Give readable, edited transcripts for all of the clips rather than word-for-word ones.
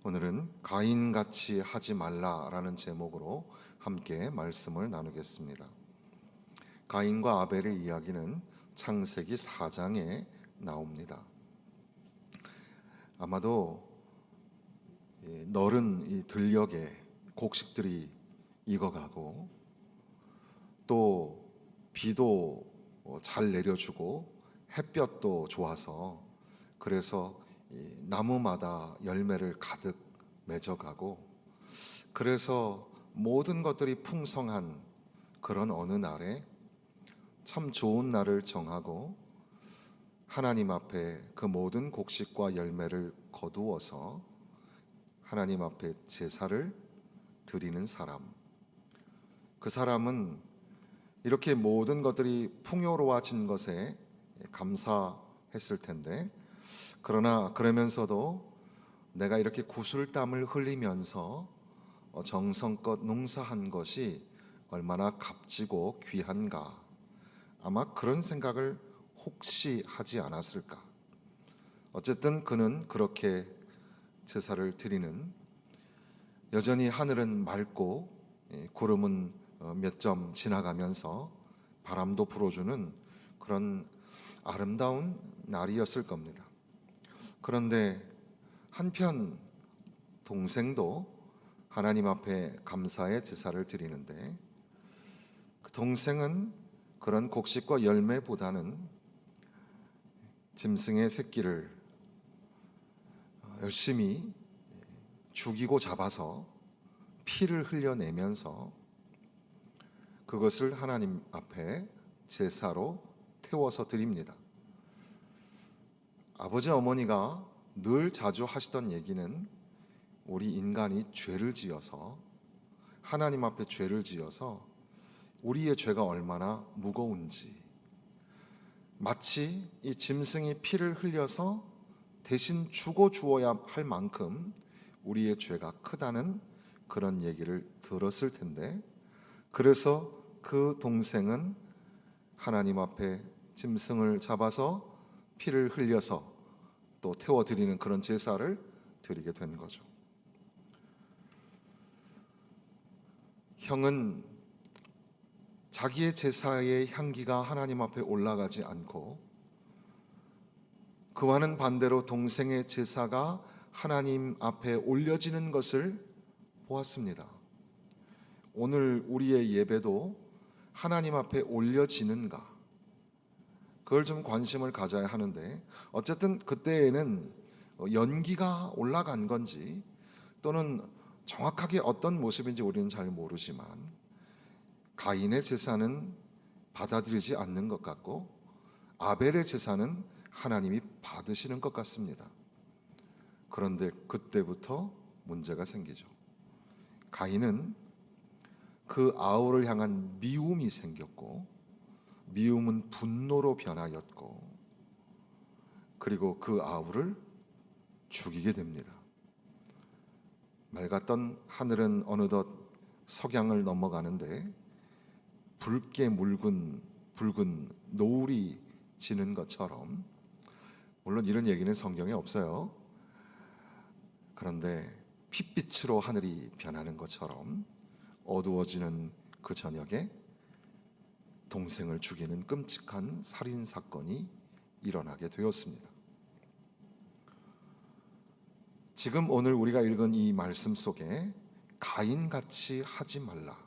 오늘은 가인같이 하지 말라라는 제목으로 함께 말씀을 나누겠습니다. 가인과 아벨의 이야기는 창세기 4장에 나옵니다. 아마도 너른 이 들녘에 곡식들이 익어가고 또 비도 잘 내려주고 햇볕도 좋아서 그래서 이 나무마다 열매를 가득 맺어가고 그래서 모든 것들이 풍성한 그런 어느 날에 참 좋은 날을 정하고 하나님 앞에 그 모든 곡식과 열매를 거두어서 하나님 앞에 제사를 드리는 사람, 그 사람은 이렇게 모든 것들이 풍요로워진 것에 감사했을 텐데, 그러나 그러면서도 내가 이렇게 구슬땀을 흘리면서 정성껏 농사한 것이 얼마나 값지고 귀한가, 아마 그런 생각을 혹시 하지 않았을까. 어쨌든 그는 그렇게 제사를 드리는, 여전히 하늘은 맑고 구름은 몇 점 지나가면서 바람도 불어주는 그런 아름다운 날이었을 겁니다. 그런데 한편 동생도 하나님 앞에 감사의 제사를 드리는데, 그 동생은 그런 곡식과 열매보다는 짐승의 새끼를 열심히 죽이고 잡아서 피를 흘려내면서 그것을 하나님 앞에 제사로 태워서 드립니다. 아버지 어머니가 늘 자주 하시던 얘기는 우리 인간이 죄를 지어서, 하나님 앞에 죄를 지어서 우리의 죄가 얼마나 무거운지, 마치 이 짐승이 피를 흘려서 대신 죽어 주어야 할 만큼 우리의 죄가 크다는 그런 얘기를 들었을 텐데, 그래서 그 동생은 하나님 앞에 짐승을 잡아서 피를 흘려서 또 태워드리는 그런 제사를 드리게 된 거죠. 형은 자기의 제사의 향기가 하나님 앞에 올라가지 않고, 그와는 반대로 동생의 제사가 하나님 앞에 올려지는 것을 보았습니다. 오늘 우리의 예배도 하나님 앞에 올려지는가, 그걸 좀 관심을 가져야 하는데, 어쨌든 그때에는 연기가 올라간 건지 또는 정확하게 어떤 모습인지 우리는 잘 모르지만, 가인의 제사는 받아들이지 않는 것 같고 아벨의 제사는 하나님이 받으시는 것 같습니다. 그런데 그때부터 문제가 생기죠. 가인은 그 아우를 향한 미움이 생겼고, 미움은 분노로 변하였고, 그리고 그 아우를 죽이게 됩니다. 맑았던 하늘은 어느덧 석양을 넘어가는데 붉게 붉은 노을이 지는 것처럼, 물론 이런 얘기는 성경에 없어요. 그런데 핏빛으로 하늘이 변하는 것처럼 어두워지는 그 저녁에 동생을 죽이는 끔찍한 살인 사건이 일어나게 되었습니다. 지금 오늘 우리가 읽은 이 말씀 속에 가인같이 하지 말라,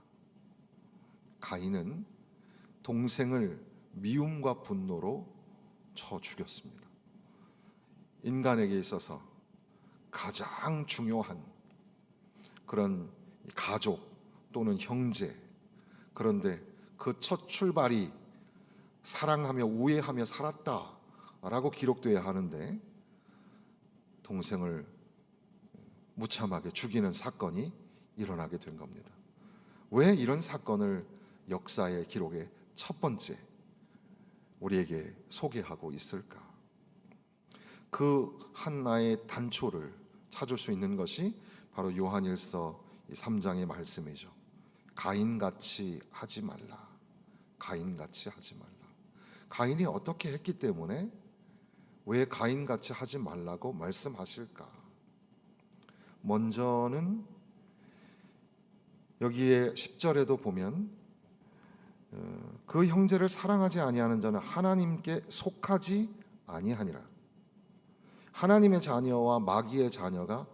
가인은 동생을 미움과 분노로 쳐 죽였습니다. 인간에게 있어서 가장 중요한 그런 가족 또는 형제, 그런데 그 첫 출발이 사랑하며 우애하며 살았다라고 기록되어야 하는데 동생을 무참하게 죽이는 사건이 일어나게 된 겁니다. 왜 이런 사건을 역사의 기록의 첫 번째 우리에게 소개하고 있을까? 그 하나의 단초를 찾을 수 있는 것이 바로 요한일서 3장의 말씀이죠. 가인같이 하지 말라. 가인같이 하지 말라. 가인이 어떻게 했기 때문에 왜 가인같이 하지 말라고 말씀하실까? 먼저는 여기에 10절에도 보면 그 형제를 사랑하지 아니하는 자는 하나님께 속하지 아니하니라. 하나님의 자녀와 마귀의 자녀가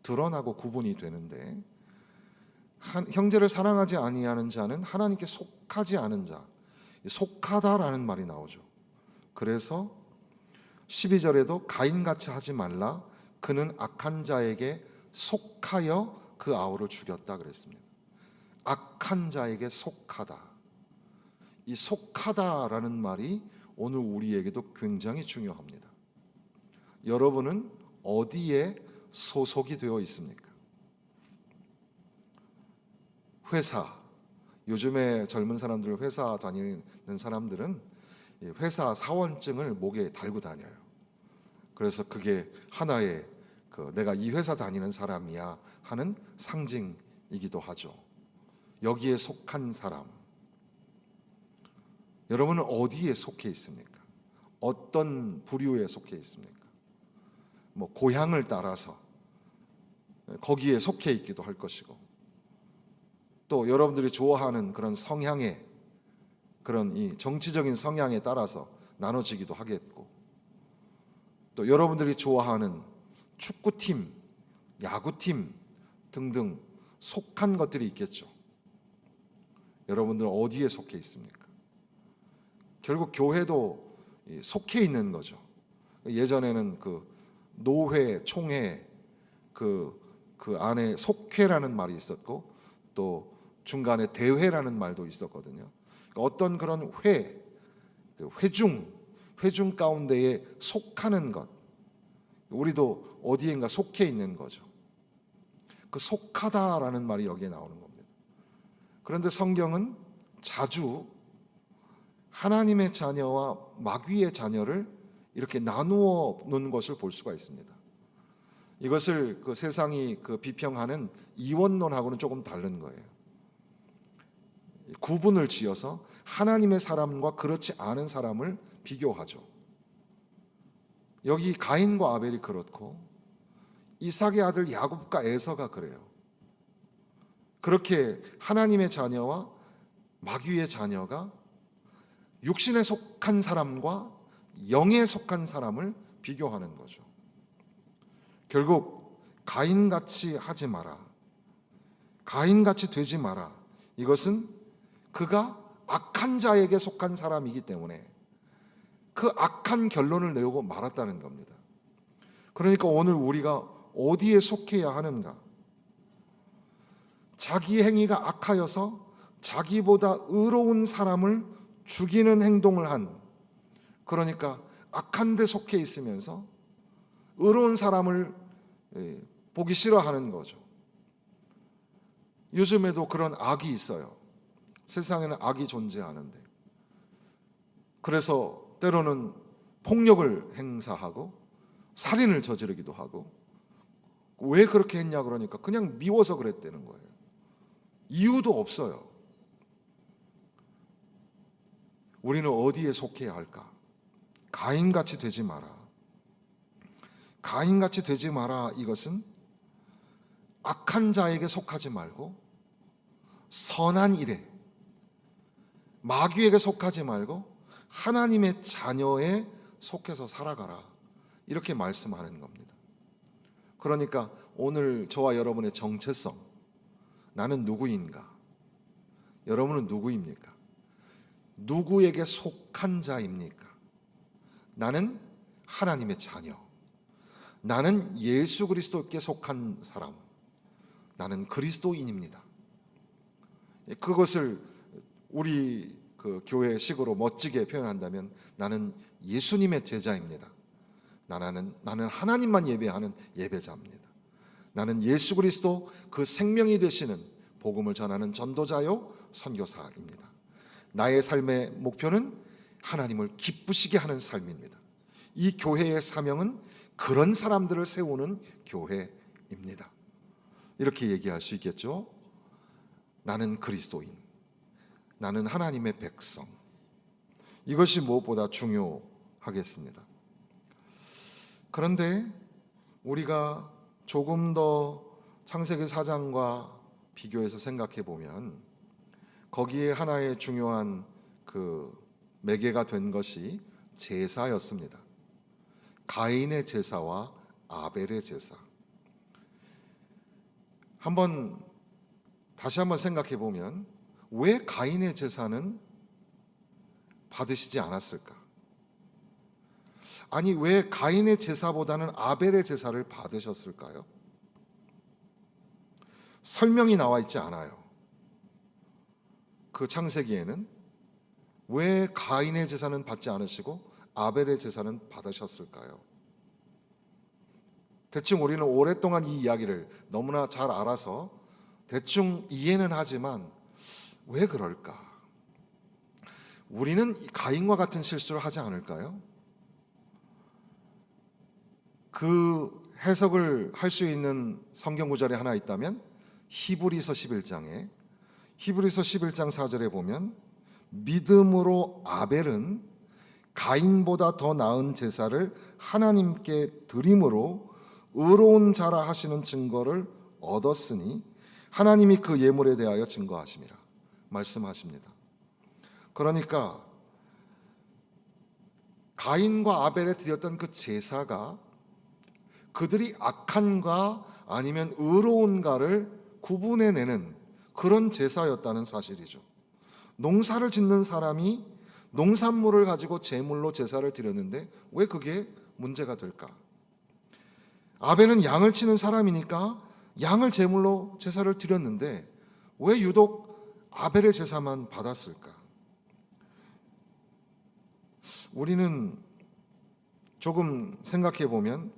드러나고 구분이 되는데, 형제를 사랑하지 아니하는 자는 하나님께 속하지 않은 자, 속하다라는 말이 나오죠. 그래서 12절에도 가인같이 하지 말라, 그는 악한 자에게 속하여 그 아우를 죽였다 그랬습니다. 악한 자에게 속하다. 이 속하다라는 말이 오늘 우리에게도 굉장히 중요합니다. 여러분은 어디에 소속이 되어 있습니까? 회사, 요즘에 젊은 사람들, 회사 다니는 사람들은 회사 사원증을 목에 달고 다녀요. 그래서 그게 하나의 내가 이 회사 다니는 사람이야 하는 상징이기도 하죠. 여기에 속한 사람. 여러분은 어디에 속해 있습니까? 어떤 부류에 속해 있습니까? 고향을 따라서 거기에 속해 있기도 할 것이고, 또 여러분들이 좋아하는 그런 성향의, 그런 이 정치적인 성향에 따라서 나눠지기도 하겠고, 또 여러분들이 좋아하는 축구팀, 야구팀 등등 속한 것들이 있겠죠. 여러분들은 어디에 속해 있습니까? 결국 교회도 속해 있는 거죠. 예전에는 노회, 총회, 그 안에 속회라는 말이 있었고, 또 중간에 대회라는 말도 있었거든요. 어떤 그런 회중 가운데에 속하는 것, 우리도 어디엔가 속해 있는 거죠. 그 속하다라는 말이 여기에 나오는 겁니다. 그런데 성경은 자주 하나님의 자녀와 마귀의 자녀를 이렇게 나누어 놓은 것을 볼 수가 있습니다. 이것을 세상이 비평하는 이원론하고는 조금 다른 거예요. 구분을 지어서 하나님의 사람과 그렇지 않은 사람을 비교하죠. 여기 가인과 아벨이 그렇고, 이삭의 아들 야곱과 에서가 그래요. 그렇게 하나님의 자녀와 마귀의 자녀가 육신에 속한 사람과 영에 속한 사람을 비교하는 거죠. 결국 가인같이 하지 마라, 가인같이 되지 마라. 이것은 그가 악한 자에게 속한 사람이기 때문에 그 악한 결론을 내고 말았다는 겁니다. 그러니까 오늘 우리가 어디에 속해야 하는가? 자기 행위가 악하여서 자기보다 의로운 사람을 죽이는 행동을 한, 그러니까 악한 데 속해 있으면서 의로운 사람을 보기 싫어하는 거죠. 요즘에도 그런 악이 있어요. 세상에는 악이 존재하는데, 그래서 때로는 폭력을 행사하고 살인을 저지르기도 하고, 왜 그렇게 했냐 그러니까 그냥 미워서 그랬다는 거예요. 이유도 없어요. 우리는 어디에 속해야 할까? 가인같이 되지 마라. 가인같이 되지 마라. 이것은 악한 자에게 속하지 말고 선한 일에, 마귀에게 속하지 말고 하나님의 자녀에 속해서 살아가라, 이렇게 말씀하는 겁니다. 그러니까 오늘 저와 여러분의 정체성, 나는 누구인가? 여러분은 누구입니까? 누구에게 속한 자입니까? 나는 하나님의 자녀, 나는 예수 그리스도께 속한 사람, 나는 그리스도인입니다. 그것을 우리 교회식으로 멋지게 표현한다면 나는 예수님의 제자입니다. 나는 하나님만 예배하는 예배자입니다. 나는 예수 그리스도 그 생명이 되시는 복음을 전하는 전도자요 선교사입니다. 나의 삶의 목표는 하나님을 기쁘시게 하는 삶입니다. 이 교회의 사명은 그런 사람들을 세우는 교회입니다. 이렇게 얘기할 수 있겠죠. 나는 그리스도인, 나는 하나님의 백성. 이것이 무엇보다 중요하겠습니다. 그런데 우리가 조금 더 창세기 4장과 비교해서 생각해 보면 거기에 하나의 중요한 그 매개가 된 것이 제사였습니다. 가인의 제사와 아벨의 제사. 다시 한번 생각해 보면 왜 가인의 제사는 받으시지 않았을까? 아니, 왜 가인의 제사보다는 아벨의 제사를 받으셨을까요? 설명이 나와 있지 않아요. 그 창세기에는 왜 가인의 제사는 받지 않으시고 아벨의 제사는 받으셨을까요? 대충 우리는 오랫동안 이 이야기를 너무나 잘 알아서 대충 이해는 하지만 왜 그럴까? 우리는 가인과 같은 실수를 하지 않을까요? 그 해석을 할 수 있는 성경 구절이 하나 있다면 히브리서 11장 4절에 보면 믿음으로 아벨은 가인보다 더 나은 제사를 하나님께 드림으로 의로운 자라 하시는 증거를 얻었으니 하나님이 그 예물에 대하여 증거하심이라 말씀하십니다. 그러니까 가인과 아벨에 드렸던 그 제사가 그들이 악한가 아니면 의로운가를 구분해내는 그런 제사였다는 사실이죠. 농사를 짓는 사람이 농산물을 가지고 제물로 제사를 드렸는데 왜 그게 문제가 될까? 아벨은 양을 치는 사람이니까 양을 제물로 제사를 드렸는데 왜 유독 아벨의 제사만 받았을까? 우리는 조금 생각해 보면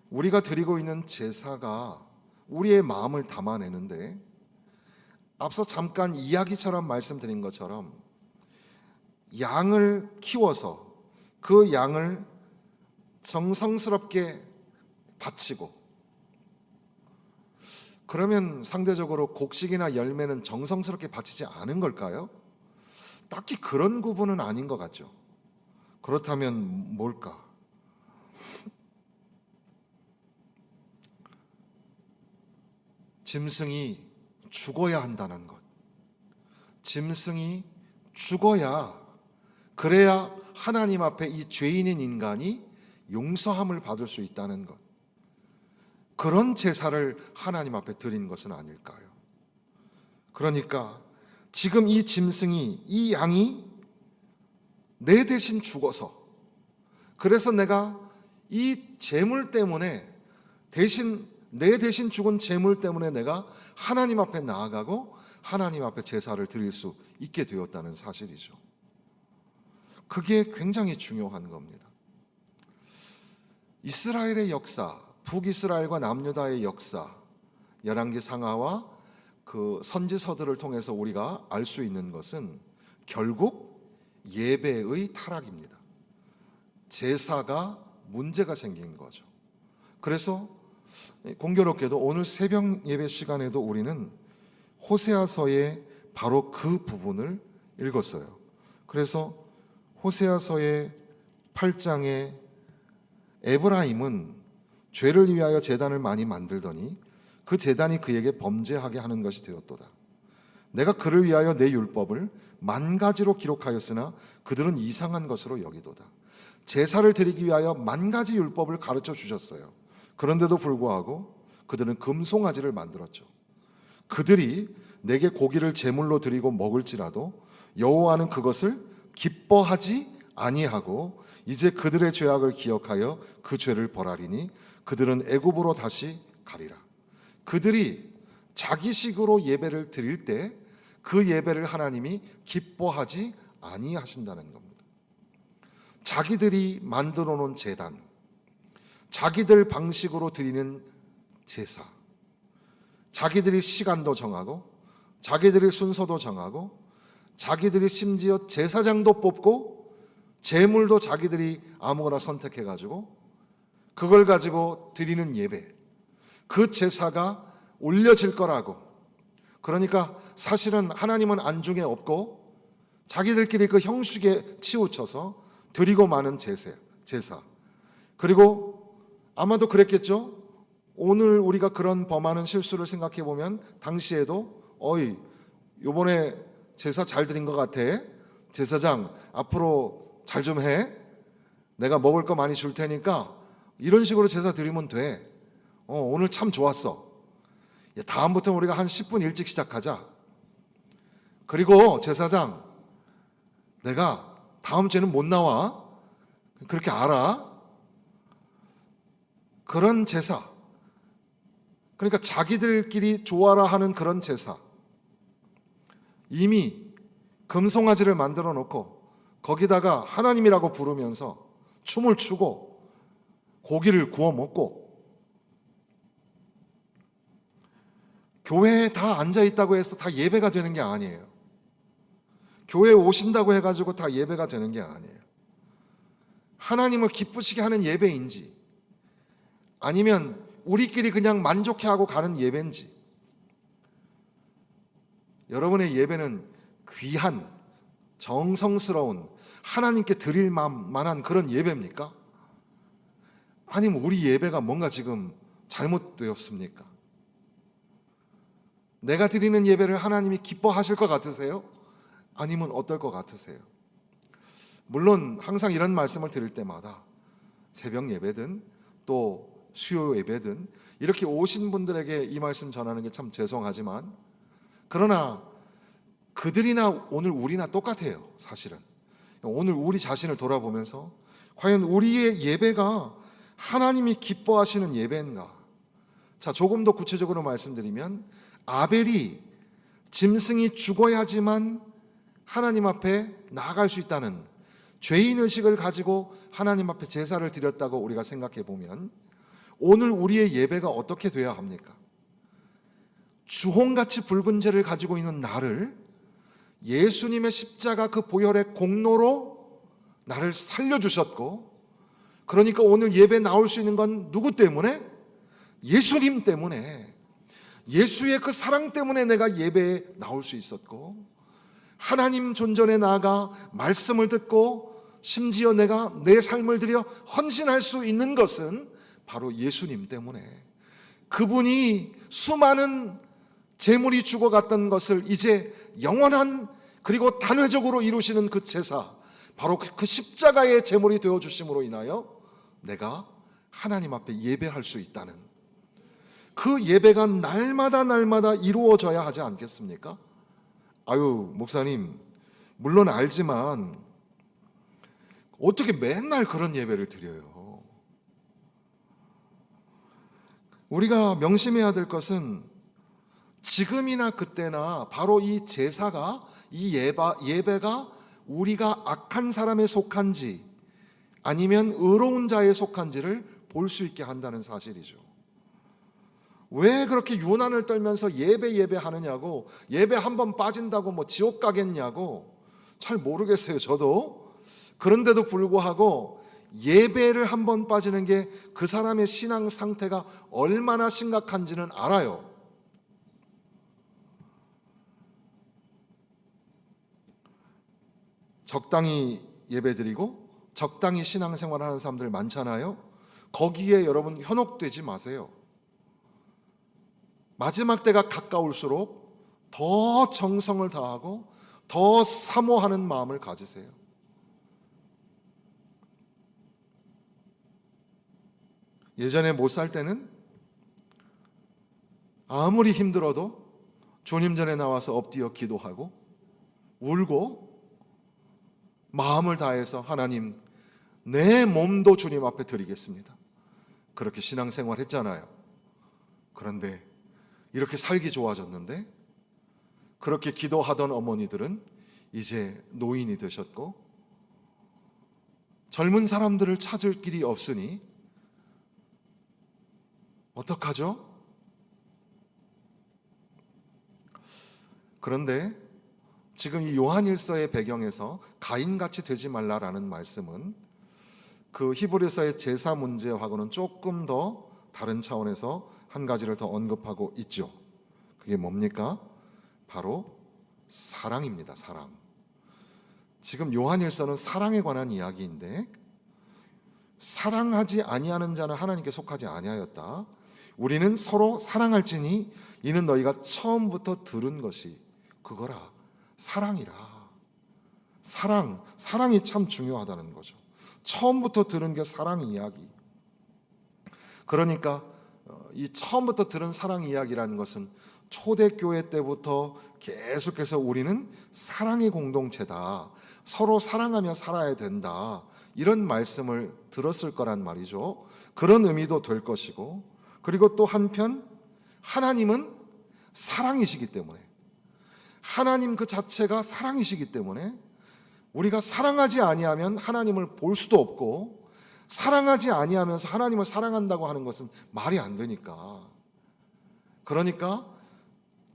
우리가 드리고 있는 제사가 우리의 마음을 담아내는데 앞서 잠깐 이야기처럼 말씀드린 것처럼 양을 키워서 그 양을 정성스럽게 바치고 그러면 상대적으로 곡식이나 열매는 정성스럽게 바치지 않은 걸까요? 딱히 그런 구분은 아닌 것 같죠. 그렇다면 뭘까? 짐승이 죽어야 한다는 것. 짐승이 죽어야 그래야 하나님 앞에 이 죄인인 인간이 용서함을 받을 수 있다는 것. 그런 제사를 하나님 앞에 드린 것은 아닐까요? 그러니까 지금 이 짐승이, 이 양이 내 대신 죽어서 그래서 내가 이 제물 때문에 내 대신 죽은 제물 때문에 내가 하나님 앞에 나아가고 하나님 앞에 제사를 드릴 수 있게 되었다는 사실이죠. 그게 굉장히 중요한 겁니다. 이스라엘의 역사, 북이스라엘과 남유다의 역사, 열왕기 상하와 그 선지서들을 통해서 우리가 알 수 있는 것은 결국 예배의 타락입니다. 제사가 문제가 생긴 거죠. 그래서 공교롭게도 오늘 새벽 예배 시간에도 우리는 호세아서의 바로 그 부분을 읽었어요. 그래서 호세아서의 8장에 에브라임은 죄를 위하여 제단을 많이 만들더니 그 제단이 그에게 범죄하게 하는 것이 되었도다. 내가 그를 위하여 내 율법을 10,000가지로 기록하였으나 그들은 이상한 것으로 여기도다. 제사를 드리기 위하여 10,000가지 율법을 가르쳐 주셨어요. 그런데도 불구하고 그들은 금송아지를 만들었죠. 그들이 내게 고기를 제물로 드리고 먹을지라도 여호와는 그것을 기뻐하지 아니하고 이제 그들의 죄악을 기억하여 그 죄를 벌하리니 그들은 애굽으로 다시 가리라. 그들이 자기식으로 예배를 드릴 때 그 예배를 하나님이 기뻐하지 아니하신다는 겁니다. 자기들이 만들어 놓은 제단, 자기들 방식으로 드리는 제사, 자기들이 시간도 정하고 자기들이 순서도 정하고 자기들이 심지어 제사장도 뽑고 제물도 자기들이 아무거나 선택해가지고 그걸 가지고 드리는 예배, 그 제사가 올려질 거라고. 그러니까 사실은 하나님은 안중에 없고 자기들끼리 그 형식에 치우쳐서 드리고 마는 제사. 그리고 아마도 그랬겠죠. 오늘 우리가 그런 범하는 실수를 생각해 보면 당시에도 어이 요번에 제사 잘 드린 것 같아. 제사장 앞으로 잘 좀 해. 내가 먹을 거 많이 줄 테니까 이런 식으로 제사 드리면 돼. 오늘 참 좋았어. 다음부터 우리가 한 10분 일찍 시작하자. 그리고 제사장 내가 다음 주에는 못 나와. 그렇게 알아. 그런 제사. 그러니까 자기들끼리 좋아라 하는 그런 제사. 이미 금송아지를 만들어 놓고 거기다가 하나님이라고 부르면서 춤을 추고 고기를 구워 먹고 교회에 다 앉아 있다고 해서 다 예배가 되는 게 아니에요. 교회에 오신다고 해가지고 다 예배가 되는 게 아니에요. 하나님을 기쁘시게 하는 예배인지 아니면 우리끼리 그냥 만족해하고 가는 예배인지, 여러분의 예배는 귀한 정성스러운 하나님께 드릴 만한 그런 예배입니까? 아니면 우리 예배가 뭔가 지금 잘못되었습니까? 내가 드리는 예배를 하나님이 기뻐하실 것 같으세요? 아니면 어떨 것 같으세요? 물론 항상 이런 말씀을 드릴 때마다 새벽 예배든 또 수요 예배든 이렇게 오신 분들에게 이 말씀 전하는 게 참 죄송하지만, 그러나 그들이나 오늘 우리나 똑같아요. 사실은 오늘 우리 자신을 돌아보면서 과연 우리의 예배가 하나님이 기뻐하시는 예배인가? 자, 조금 더 구체적으로 말씀드리면 아벨이 짐승이 죽어야지만 하나님 앞에 나아갈 수 있다는 죄인의식을 가지고 하나님 앞에 제사를 드렸다고 우리가 생각해 보면, 오늘 우리의 예배가 어떻게 돼야 합니까? 주홍같이 붉은 죄를 가지고 있는 나를 예수님의 십자가 그 보혈의 공로로 나를 살려주셨고, 그러니까 오늘 예배 나올 수 있는 건 누구 때문에? 예수님 때문에, 예수의 그 사랑 때문에 내가 예배에 나올 수 있었고, 하나님 존전에 나아가 말씀을 듣고 심지어 내가 내 삶을 들여 헌신할 수 있는 것은 바로 예수님 때문에, 그분이 수많은 제물이 죽어갔던 것을 이제 영원한 그리고 단회적으로 이루시는 그 제사, 바로 그 십자가의 제물이 되어주심으로 인하여 내가 하나님 앞에 예배할 수 있다는, 그 예배가 날마다 이루어져야 하지 않겠습니까? 아유, 목사님, 물론 알지만 어떻게 맨날 그런 예배를 드려요? 우리가 명심해야 될 것은 지금이나 그때나 바로 이 제사가, 이 예배가 우리가 악한 사람에 속한지 아니면 의로운 자에 속한지를 볼 수 있게 한다는 사실이죠. 왜 그렇게 유난을 떨면서 예배하느냐고, 예배 한번 빠진다고 뭐 지옥 가겠냐고, 잘 모르겠어요, 저도. 그런데도 불구하고 예배를 한번 빠지는 게 그 사람의 신앙 상태가 얼마나 심각한지는 알아요. 적당히 예배드리고 적당히 신앙생활하는 사람들 많잖아요. 거기에 여러분 현혹되지 마세요. 마지막 때가 가까울수록 더 정성을 다하고 더 사모하는 마음을 가지세요. 예전에 못 살 때는 아무리 힘들어도 주님 전에 나와서 엎드려 기도하고 울고 마음을 다해서 하나님, 내 몸도 주님 앞에 드리겠습니다, 그렇게 신앙생활 했잖아요. 그런데 이렇게 살기 좋아졌는데, 그렇게 기도하던 어머니들은 이제 노인이 되셨고 젊은 사람들을 찾을 길이 없으니 어떡하죠? 그런데 지금 이 요한일서의 배경에서 가인같이 되지 말라라는 말씀은 그 히브리서의 제사 문제하고는 조금 더 다른 차원에서 한 가지를 더 언급하고 있죠. 그게 뭡니까? 바로 사랑입니다. 사랑. 지금 요한일서는 사랑에 관한 이야기인데, 사랑하지 아니하는 자는 하나님께 속하지 아니하였다. 우리는 서로 사랑할지니 이는 너희가 처음부터 들은 것이 그거라. 사랑이라. 사랑이 참 중요하다는 거죠. 처음부터 들은 게 사랑 이야기. 그러니까 이 처음부터 들은 사랑 이야기라는 것은 초대교회 때부터 계속해서 우리는 사랑의 공동체다. 서로 사랑하며 살아야 된다. 이런 말씀을 들었을 거란 말이죠. 그런 의미도 될 것이고, 그리고 또 한편 하나님은 사랑이시기 때문에, 하나님 그 자체가 사랑이시기 때문에 우리가 사랑하지 아니하면 하나님을 볼 수도 없고, 사랑하지 아니하면서 하나님을 사랑한다고 하는 것은 말이 안 되니까. 그러니까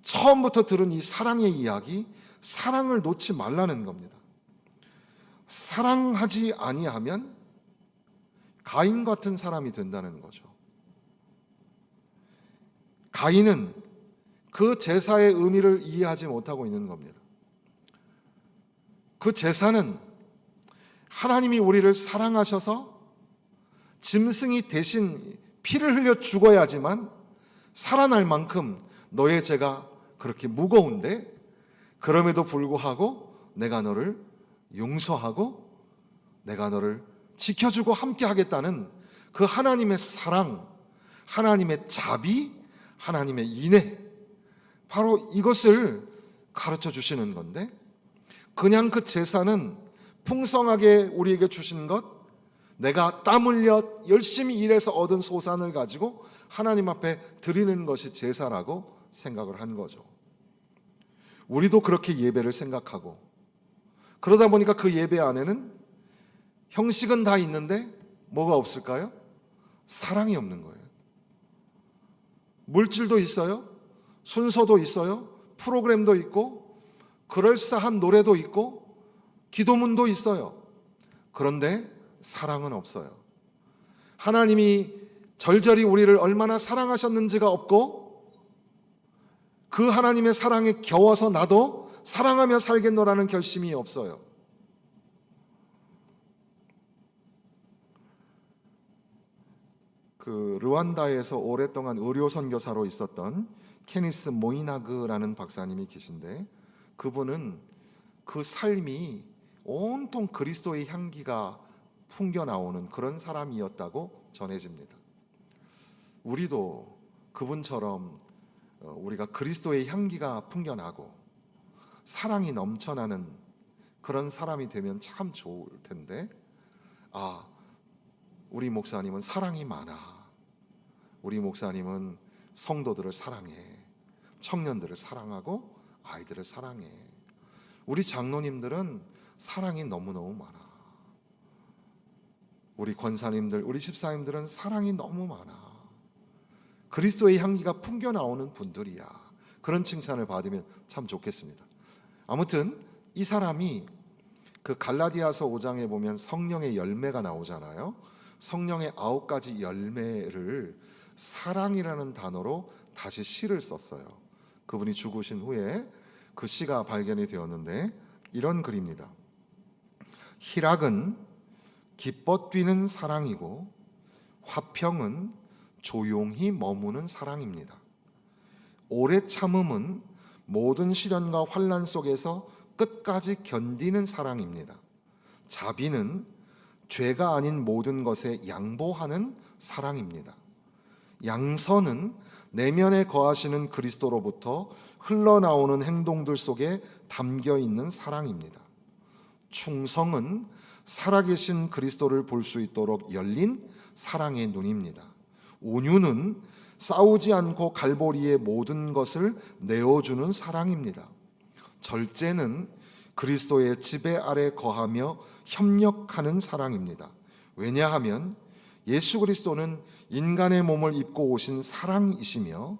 처음부터 들은 이 사랑의 이야기, 사랑을 놓지 말라는 겁니다. 사랑하지 아니하면 가인 같은 사람이 된다는 거죠. 가인은 그 제사의 의미를 이해하지 못하고 있는 겁니다. 그 제사는 하나님이 우리를 사랑하셔서 짐승이 대신 피를 흘려 죽어야지만 살아날 만큼 너의 죄가 그렇게 무거운데, 그럼에도 불구하고 내가 너를 용서하고 내가 너를 지켜주고 함께 하겠다는 그 하나님의 사랑, 하나님의 자비, 하나님의 인애, 바로 이것을 가르쳐 주시는 건데, 그냥 그 제사는 풍성하게 우리에게 주신 것, 내가 땀 흘려 열심히 일해서 얻은 소산을 가지고 하나님 앞에 드리는 것이 제사라고 생각을 한 거죠. 우리도 그렇게 예배를 생각하고, 그러다 보니까 그 예배 안에는 형식은 다 있는데 뭐가 없을까요? 사랑이 없는 거예요. 물질도 있어요, 순서도 있어요, 프로그램도 있고, 그럴싸한 노래도 있고, 기도문도 있어요. 그런데 사랑은 없어요. 하나님이 절절히 우리를 얼마나 사랑하셨는지가 없고, 그 하나님의 사랑에 겨워서 나도 사랑하며 살겠노라는 결심이 없어요. 그 르완다에서 오랫동안 의료 선교사로 있었던 케니스 모이나그라는 박사님이 계신데, 그분은 그 삶이 온통 그리스도의 향기가 풍겨 나오는 그런 사람이었다고 전해집니다. 우리도 그분처럼 우리가 그리스도의 향기가 풍겨나고 사랑이 넘쳐나는 그런 사람이 되면 참 좋을 텐데, 우리 목사님은 사랑이 많아. 우리 목사님은 성도들을 사랑해. 청년들을 사랑하고 아이들을 사랑해. 우리 장로님들은 사랑이 너무너무 많아. 우리 권사님들, 우리 집사님들은 사랑이 너무 많아. 그리스도의 향기가 풍겨 나오는 분들이야. 그런 칭찬을 받으면 참 좋겠습니다. 아무튼 이 사람이 그 갈라디아서 5장에 보면 성령의 열매가 나오잖아요. 성령의 9가지 열매를 사랑이라는 단어로 다시 시를 썼어요. 그분이 죽으신 후에 그 시가 발견이 되었는데 이런 글입니다. 희락은 기뻐 뛰는 사랑이고 화평은 조용히 머무는 사랑입니다. 오래 참음은 모든 시련과 환난 속에서 끝까지 견디는 사랑입니다. 자비는 죄가 아닌 모든 것에 양보하는 사랑입니다. 양선은 내면에 거하시는 그리스도로부터 흘러나오는 행동들 속에 담겨 있는 사랑입니다. 충성은 살아계신 그리스도를 볼 수 있도록 열린 사랑의 눈입니다. 온유는 싸우지 않고 갈보리의 모든 것을 내어주는 사랑입니다. 절제는 그리스도의 지배 아래 거하며 협력하는 사랑입니다. 왜냐하면 예수 그리스도는 인간의 몸을 입고 오신 사랑이시며,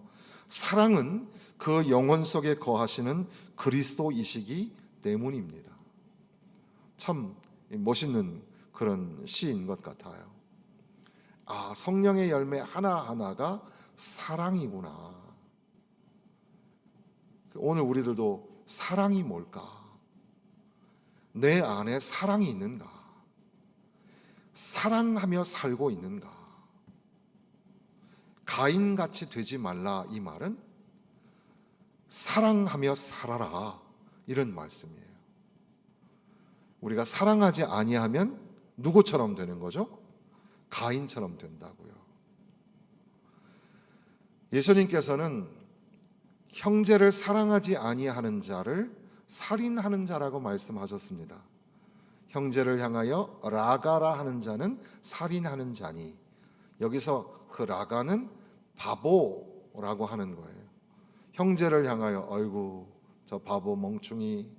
사랑은 그 영혼 속에 거하시는 그리스도이시기 때문입니다. 참 멋있는 그런 시인 것 같아요. 성령의 열매 하나하나가 사랑이구나. 오늘 우리들도 사랑이 뭘까? 내 안에 사랑이 있는가? 사랑하며 살고 있는가? 가인같이 되지 말라, 이 말은 사랑하며 살아라, 이런 말씀이에요. 우리가 사랑하지 아니하면 누구처럼 되는 거죠? 가인처럼 된다고요. 예수님께서는 형제를 사랑하지 아니하는 자를 살인하는 자라고 말씀하셨습니다. 형제를 향하여 라가라 하는 자는 살인하는 자니, 여기서 그 라가는 바보라고 하는 거예요. 형제를 향하여 아이고 저 바보 멍충이,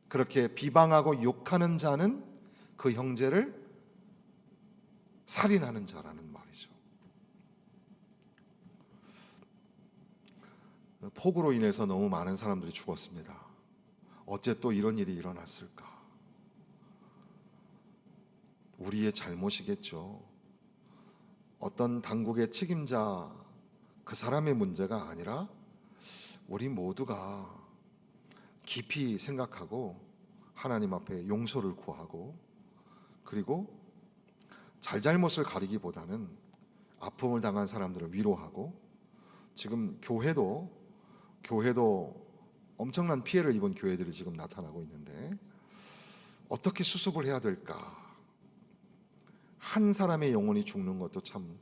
그렇게 비방하고 욕하는 자는 그 형제를 살인하는 자라는 말이죠. 폭우로 인해서 너무 많은 사람들이 죽었습니다. 어째 또 이런 일이 일어났을까? 우리의 잘못이겠죠. 어떤 당국의 책임자 그 사람의 문제가 아니라 우리 모두가 깊이 생각하고 하나님 앞에 용서를 구하고, 그리고 잘잘못을 가리기보다는 아픔을 당한 사람들을 위로하고, 지금 교회도 엄청난 피해를 입은 교회들이 지금 나타나고 있는데 어떻게 수습을 해야 될까? 한 사람의 영혼이 죽는 것도 참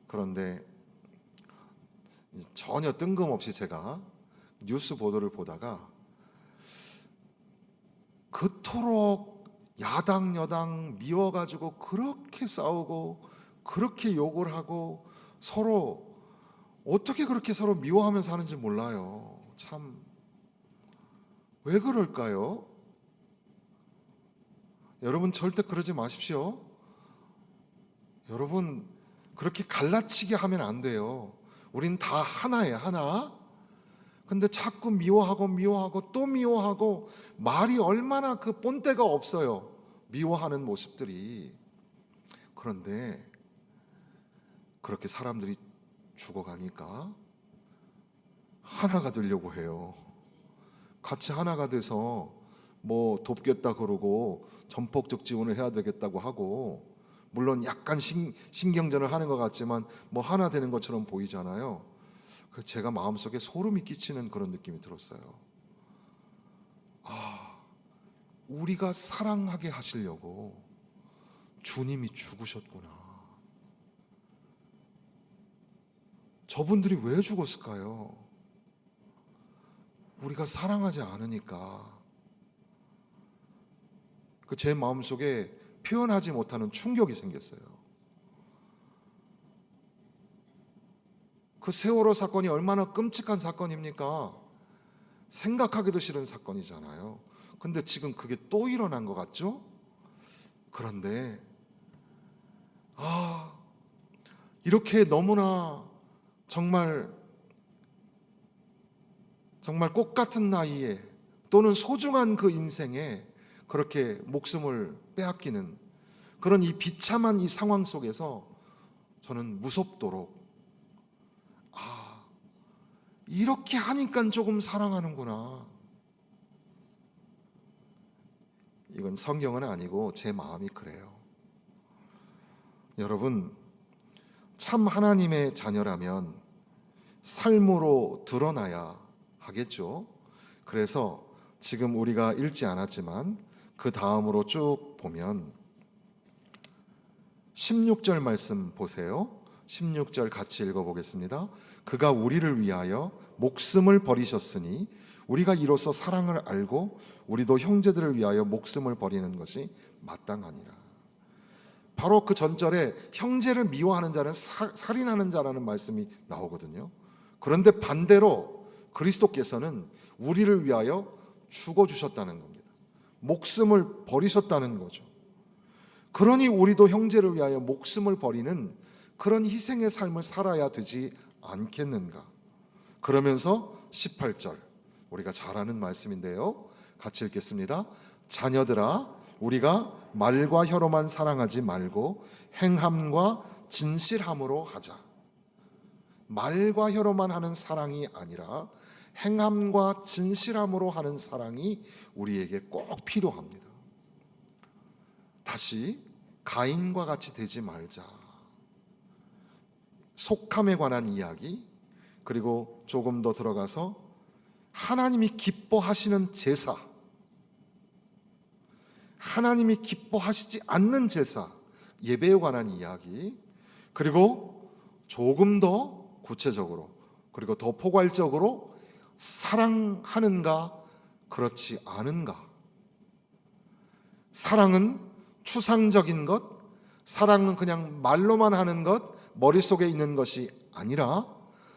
그런데 전혀 뜬금없이 제가 뉴스 보도를 보다가 그토록 야당 여당 미워가지고 그렇게 싸우고 그렇게 욕을 하고 서로 어떻게 그렇게 서로 미워하면서 하는지 몰라요. 참 왜 그럴까요? 여러분 절대 그러지 마십시오. 여러분 그렇게 갈라치게 하면 안 돼요. 우린 다 하나예요, 하나. 근데 자꾸 미워하고 또 미워하고, 말이 얼마나 그 본때가 없어요, 미워하는 모습들이. 그런데 그렇게 사람들이 죽어가니까 하나가 되려고 해요. 같이 하나가 돼서 뭐 돕겠다 그러고 전폭적 지원을 해야 되겠다고 하고, 물론 약간 신경전을 하는 것 같지만 뭐 하나 되는 것처럼 보이잖아요. 제가 마음속에 소름이 끼치는 그런 느낌이 들었어요. 우리가 사랑하게 하시려고 주님이 죽으셨구나. 저분들이 왜 죽었을까요? 우리가 사랑하지 않으니까. 제 마음속에 표현하지 못하는 충격이 생겼어요. 그 세월호 사건이 얼마나 끔찍한 사건입니까? 생각하기도 싫은 사건이잖아요. 근데 지금 그게 또 일어난 것 같죠? 그런데 이렇게 너무나 정말 꽃 같은 나이에, 또는 소중한 그 인생에 그렇게 목숨을 빼앗기는 그런 이 비참한 이 상황 속에서 저는 무섭도록 이렇게 하니까 조금 사랑하는구나. 이건 성경은 아니고 제 마음이 그래요. 여러분, 참 하나님의 자녀라면 삶으로 드러나야 하겠죠. 그래서 지금 우리가 읽지 않았지만 그 다음으로 쭉 보면 16절 말씀 보세요. 16절 같이 읽어보겠습니다. 그가 우리를 위하여 목숨을 버리셨으니 우리가 이로써 사랑을 알고 우리도 형제들을 위하여 목숨을 버리는 것이 마땅하니라. 바로 그 전절에 형제를 미워하는 자는 살인하는 자라는 말씀이 나오거든요. 그런데 반대로 그리스도께서는 우리를 위하여 죽어주셨다는 겁니다. 목숨을 버리셨다는 거죠. 그러니 우리도 형제를 위하여 목숨을 버리는 그런 희생의 삶을 살아야 되지 않겠는가. 그러면서 18절, 우리가 잘 아는 말씀인데요, 같이 읽겠습니다. 자녀들아, 우리가 말과 혀로만 사랑하지 말고 행함과 진실함으로 하자. 말과 혀로만 하는 사랑이 아니라 행함과 진실함으로 하는 사랑이 우리에게 꼭 필요합니다. 다시 가인과 같이 되지 말자. 속함에 관한 이야기, 그리고 조금 더 들어가서 하나님이 기뻐하시는 제사, 하나님이 기뻐하시지 않는 제사, 예배에 관한 이야기, 그리고 조금 더 구체적으로, 그리고 더 포괄적으로 사랑하는가 그렇지 않은가. 사랑은 추상적인 것, 사랑은 그냥 말로만 하는 것, 머릿속에 있는 것이 아니라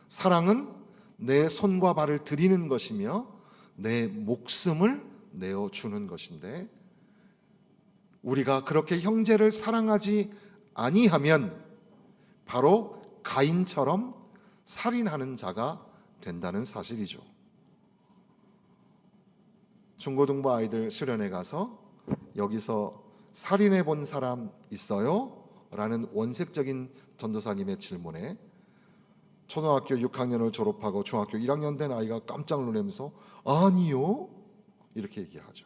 사랑은 내 손과 발을 들이는 것이며 내 목숨을 내어주는 것인데, 우리가 그렇게 형제를 사랑하지 아니하면 바로 가인처럼 살인하는 자가 된다는 사실이죠. 중고등부 아이들 수련회 가서 여기서 살인해 본 사람 있어요? 라는 원색적인 전도사님의 질문에 초등학교 6학년을 졸업하고 중학교 1학년 된 아이가 깜짝 놀라면서 아니요? 이렇게 얘기하죠.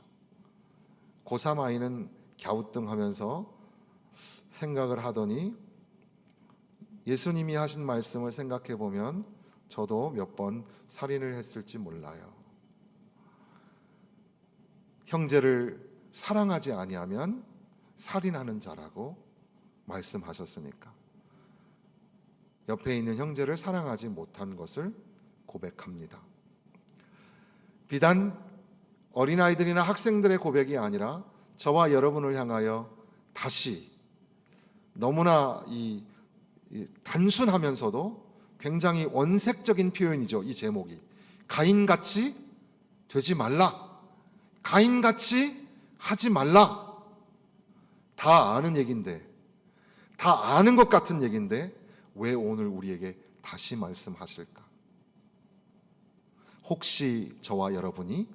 고3 아이는 갸우뚱하면서 생각을 하더니 예수님이 하신 말씀을 생각해 보면 저도 몇 번 살인을 했을지 몰라요. 형제를 사랑하지 아니하면 살인하는 자라고 말씀하셨으니까 옆에 있는 형제를 사랑하지 못한 것을 고백합니다. 비단 어린아이들이나 학생들의 고백이 아니라 저와 여러분을 향하여 다시 너무나 단순하면서도 굉장히 원색적인 표현이죠. 이 제목이 가인같이 되지 말라, 가인같이 하지 말라. 다 아는 얘기인데, 다 아는 것 같은 얘기인데 왜 오늘 우리에게 다시 말씀하실까? 혹시 저와 여러분이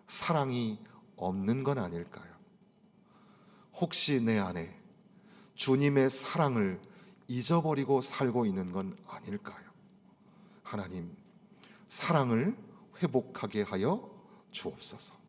사랑이 없는 건 아닐까요? 혹시 내 안에 주님의 사랑을 잊어버리고 살고 있는 건 아닐까요? 하나님, 사랑을 회복하게 하여 주옵소서.